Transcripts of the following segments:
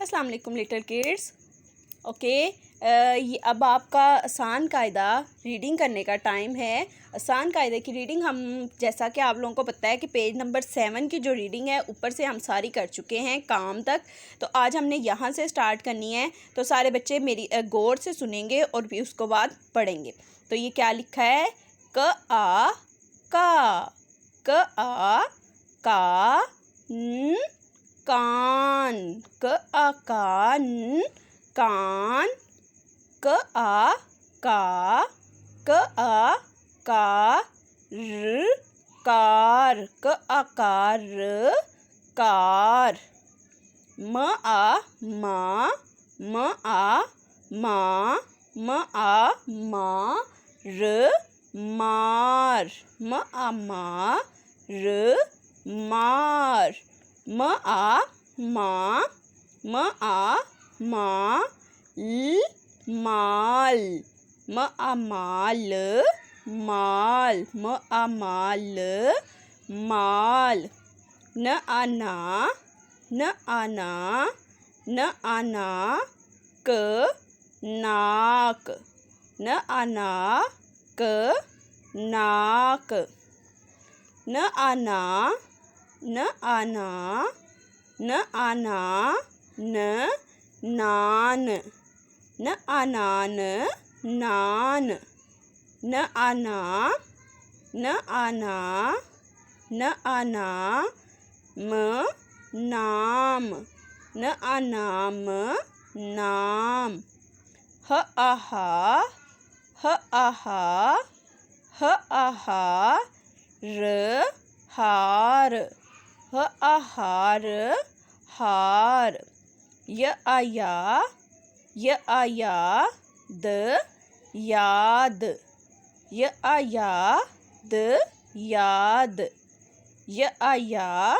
अस्सलाम वालेकुम little kids. Okay, ये अब आपका आसान कायदा रीडिंग करने का टाइम है। आसान कायदे की रीडिंग हम, जैसा कि आप लोगों को पता है कि पेज नंबर 7 की जो रीडिंग है ऊपर से हम सारी कर चुके हैं काम तक। तो आज हमने यहाँ से स्टार्ट करनी है। तो सारे बच्चे मेरी गौर से सुनेंगे और भी उसको बाद पढ़ेंगे। तो ये क्या लिखा है? क आ का, क आ का, न कान, क आ कान, कान, क आ का, क आ का, र कार, क आ कार, कार, म आ मा, म आ मा, म आ मा, र मार, म आ मा, र मार, म आ मा, म आ मा, ल माल, म आ माल, माल, म आ माल, माल, न आ ना, न आ ना, न आ ना, क नाक, न आ ना, क नाक, न आ ना, न आ ना, न आ ना, न नान, न आ नान, नान, न आ ना, न आ ना, न आ ना, म नाम, न आ नाम, नाम, ह आ हा, ह आ हा, ह आ हा, र हार, ह आ हार, हार, य आ या, य आ या, द याद, य आ या, द याद, य आ या,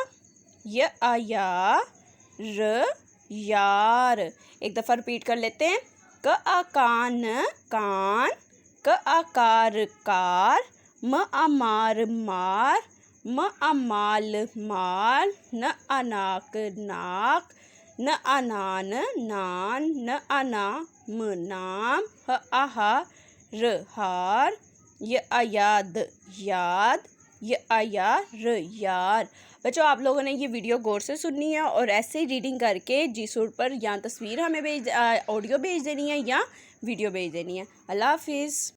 य आ या, र यार। एक दफ़ा रिपीट कर लेते हैं। क आ कान, कान, क आ कार, कार, म आ मार, मार, म आ माल, माल, न आ नाक, नाक, न आ नान, नान, न आ नाम, नाम, ह आ हा, र हार, य आ याद, याद, य आ या, र यार। बच्चों, आप लोगों ने ये वीडियो गौर से सुननी है और ऐसे ही रीडिंग करके जीसूर पर या तस्वीर हमें ऑडियो भेज देनी है या वीडियो भेज देनी है। अल्लाह हाफिज़।